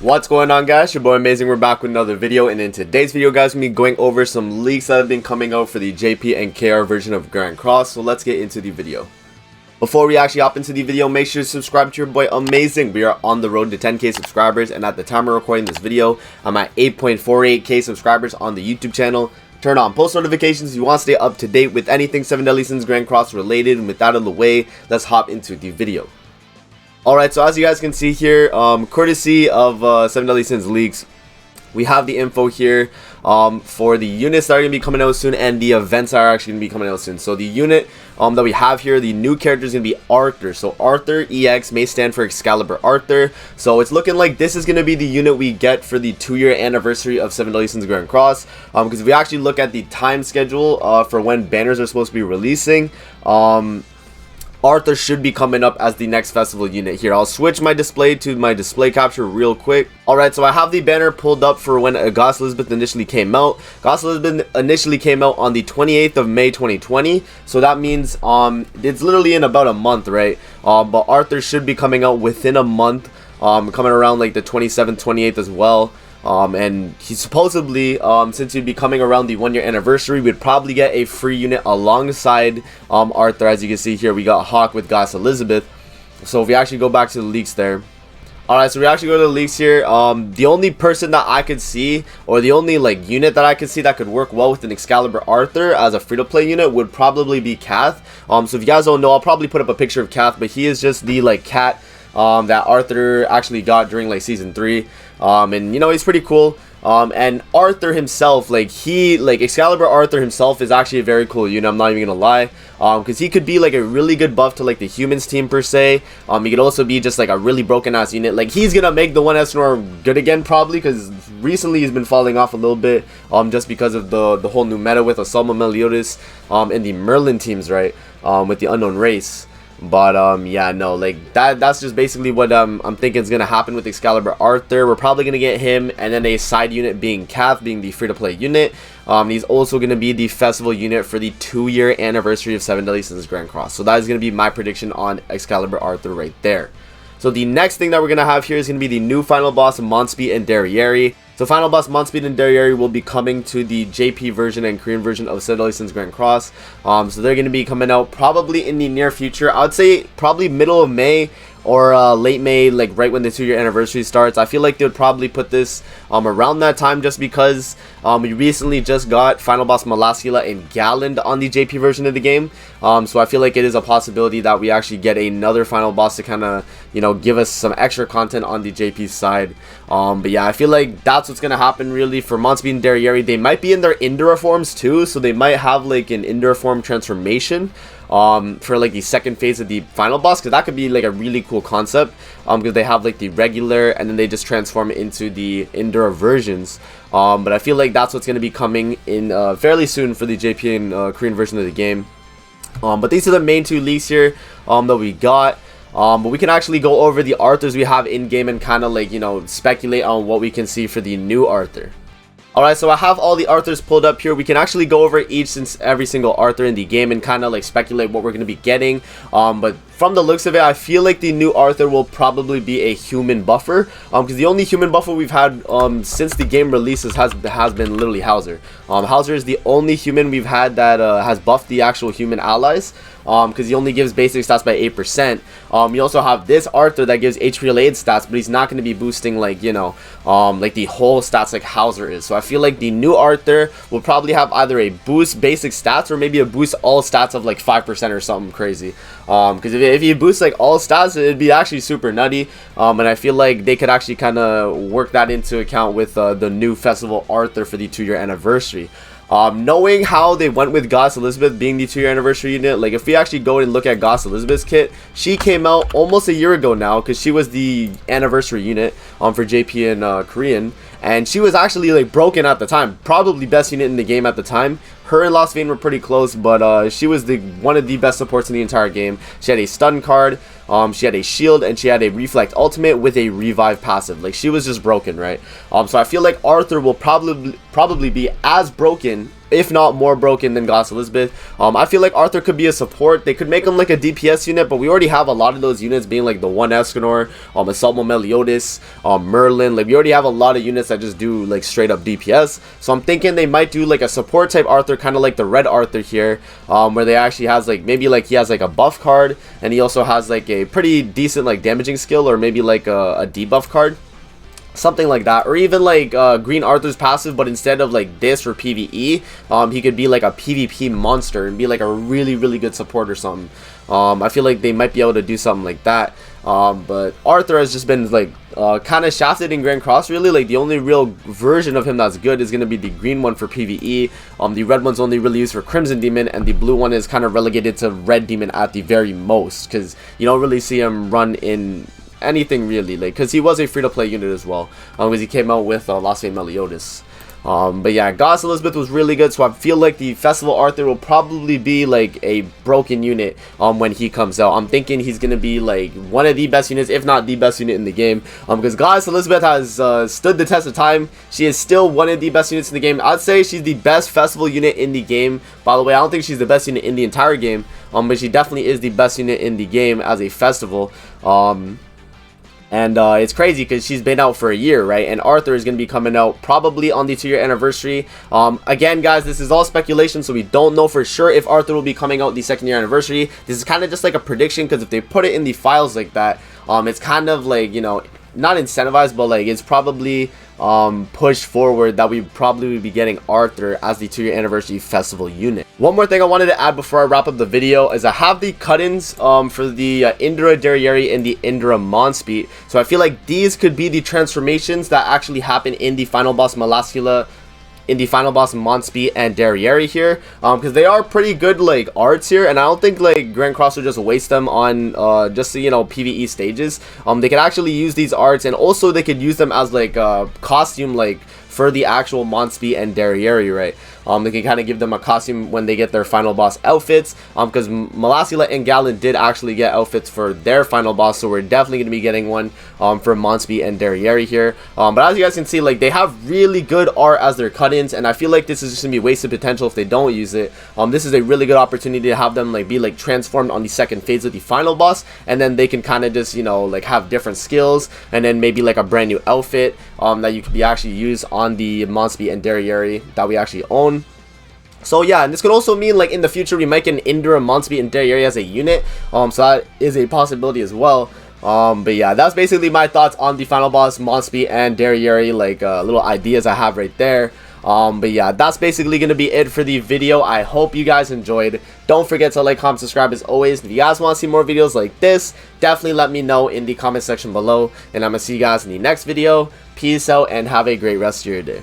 What's going on, guys? Your boy Amazing. We're back with another video, and in today's video, guys, we're gonna be going over some leaks that have been coming out for the JP and KR version of Grand Cross. So let's get into the video. Before we actually hop into the video, make sure to subscribe to your boy Amazing. We are on the road to 10k subscribers, and at the time of recording this video, I'm at 8.48k subscribers on the YouTube channel. Turn on post notifications if you want to stay up to date with anything 7 Deadly Sins Grand Cross related. And with that out of the way, let's hop into the video. Alright, so as you guys can see here, courtesy of 7 Deadly Sins leaks, we have the info here for the units that are going to be coming out soon and the events that are actually going to be coming out soon. So the unit that we have here, the new character is going to be Arthur. So Arthur EX may stand for Excalibur Arthur. So it's looking like this is going to be the unit we get for the 2-year anniversary of 7 Deadly Sins Grand Cross. Because if we actually look at the time schedule for when banners are supposed to be releasing, Arthur should be coming up as the next festival unit here. I'll switch my display to my display capture real quick. Alright, so I have the banner pulled up for when Goddess Elizabeth initially came out. Goddess Elizabeth initially came out on the 28th of May 2020. So that means it's literally in about a month, right? But Arthur should be coming out within a month, coming around like the 27th, 28th as well. And he supposedly, since he'd be coming around the 1-year anniversary, we'd probably get a free unit alongside Arthur. As you can see here, we got Hawk with Goddess Elizabeth. So if we actually go back to the leaks there. Alright, so we actually go to the leaks here. The only person that I could see, or the only like unit that I could see that could work well with an Excalibur Arthur as a free-to-play unit would probably be Kath. So if you guys don't know, I'll probably put up a picture of Kath, but he is just the like cat that Arthur actually got during like season 3. And you know, he's pretty cool. And Arthur himself, Excalibur Arthur himself is actually a very cool unit. I'm not even gonna lie, because he could be like a really good buff to like the humans team per se. He could also be just like a really broken ass unit. Like, he's gonna make the 1S Nor good again probably, because recently he's been falling off a little bit, just because of the whole new meta with Asama Meliodas and the Merlin teams, right? With the unknown race. But yeah, no, like that's just basically what I'm thinking is gonna happen with Excalibur Arthur. We're probably gonna get him, and then a side unit being Kath, being the free-to-play unit. He's also gonna be the festival unit for the 2-year anniversary of 7 Deadly Sins Grand Cross. So that is gonna be my prediction on Excalibur Arthur right there. So the next thing that we're gonna have here is gonna be the new final boss, Monspeed and Derriere. So final boss Monspeed and Derriere will be coming to the JP version and Korean version of 7 Deadly Sins Grand Cross. So they're going to be coming out probably in the near future. I would say probably middle of May or late May, like right when the 2-year anniversary starts. I feel like they would probably put this around that time, just because we recently just got final boss Malascula and Galland on the JP version of the game. So I feel like it is a possibility that we actually get another final boss to kind of, you know, give us some extra content on the JP side. But yeah, I feel like that's what's gonna happen really for Monspeed and Derriere. They might be in their indoor forms too, so they might have like an indoor form transformation for like the second phase of the final boss, because that could be like a really cool concept, because they have like the regular and then they just transform into the indoor versions. But I feel like that's what's going to be coming in fairly soon for the JP and Korean version of the game. But these are the main 2 leaks here that we got. But we can actually go over the Arthurs we have in game and kind of like, you know, speculate on what we can see for the new Arthur. Alright, so I have all the Arthurs pulled up here. We can actually go over every single Arthur in the game and kind of like speculate what we're going to be getting. But from the looks of it, I feel like the new Arthur will probably be a human buffer, because the only human buffer we've had since the game releases has been literally Hauser. Hauser is the only human we've had that has buffed the actual human allies, because he only gives basic stats by 8%. You also have this Arthur that gives HP related stats, but he's not going to be boosting like, you know, like the whole stats like Hauser is. So I feel like the new Arthur will probably have either a boost basic stats or maybe a boost all stats of like 5% or something crazy. Because if you boost like all stats, it'd be actually super nutty. And I feel like they could actually kind of work that into account with the new festival Arthur for the 2-year anniversary. Knowing how they went with Goddess Elizabeth being the 2-year anniversary unit, like if we actually go and look at Goddess Elizabeth's kit, she came out almost a year ago now, because she was the anniversary unit for JP and Korean, and she was actually like broken at the time, probably best unit in the game at the time. Her and Lost Vein were pretty close, but she was one of the best supports in the entire game. She had a stun card, she had a shield, and she had a reflect ultimate with a revive passive. Like, she was just broken, right? So I feel like Arthur will probably be as broken if not more broken than Goddess Elizabeth. I feel like Arthur could be a support. They could make him like a DPS unit, but we already have a lot of those units being like the 1 Escanor, Assault Meliodas, Merlin. Like we already have a lot of units that just do like straight up DPS. So I'm thinking they might do like a support type Arthur, kind of like the red Arthur here, where they actually has like maybe like he has like a buff card, and he also has like a pretty decent like damaging skill, or maybe like a debuff card. Something like that, or even like Green Arthur's passive, but instead of like this for PvE, he could be like a PvP monster and be like a really good support or something. I feel like they might be able to do something like that. But Arthur has just been like kind of shafted in Grand Cross, really. Like the only real version of him that's good is going to be the green one for PvE. The red one's only really used for Crimson Demon, and the blue one is kind of relegated to Red Demon at the very most, because you don't really see him run in anything really, like, because he was a free-to-play unit as well, because he came out with Lost Fate Meliodas. But yeah, Goddess Elizabeth was really good, so I feel like the Festival Arthur will probably be like a broken unit when he comes out. I'm thinking he's gonna be like one of the best units, if not the best unit in the game, because Goddess Elizabeth has stood the test of time. She is still one of the best units in the game. I'd say she's the best Festival unit in the game. By the way, I don't think she's the best unit in the entire game, but she definitely is the best unit in the game as a Festival. And it's crazy because she's been out for a year, right? And Arthur is going to be coming out probably on the 2-year anniversary. Again, guys, this is all speculation, so we don't know for sure if Arthur will be coming out the 2nd-year anniversary. This is kind of just like a prediction, because if they put it in the files like that, it's kind of like, you know, not incentivized, but like it's probably pushed forward that we probably would be getting Arthur as the 2-year anniversary festival unit. One more thing I wanted to add before I wrap up the video is I have the cut-ins for the Indra Derriere and the Indra Monspeed. So I feel like these could be the transformations that actually happen in the final boss Malascula, in the final boss Monspeed and Derriere here, because they are pretty good like arts here, and I don't think like Grand Cross will just waste them on just, you know, PvE stages. They could actually use these arts, and also they could use them as like costume, like for the actual Monspeed and Derriere, right? They can kind of give them a costume when they get their final boss outfits, because Malascula and Galen did actually get outfits for their final boss, so we're definitely going to be getting one for Monspeed and Derriere here. But as you guys can see, like they have really good art as their cut-ins, and I feel like this is just going to be wasted potential if they don't use it. This is a really good opportunity to have them like be like transformed on the 2nd phase of the final boss, and then they can kind of just, you know, like have different skills, and then maybe like a brand new outfit that you could be actually used on the Monspeed and Derriere that we actually own. So yeah, and this could also mean like in the future we might get an Indra, Monspeed, and Derriere as a unit. So that is a possibility as well. But yeah, that's basically my thoughts on the final boss Monspeed and Derriere, like little ideas I have right there. But yeah, that's basically going to be it for the video. I hope you guys enjoyed. Don't forget to like, comment, subscribe as always. If you guys want to see more videos like this, definitely let me know in the comment section below. And I'm going to see you guys in the next video. Peace out and have a great rest of your day.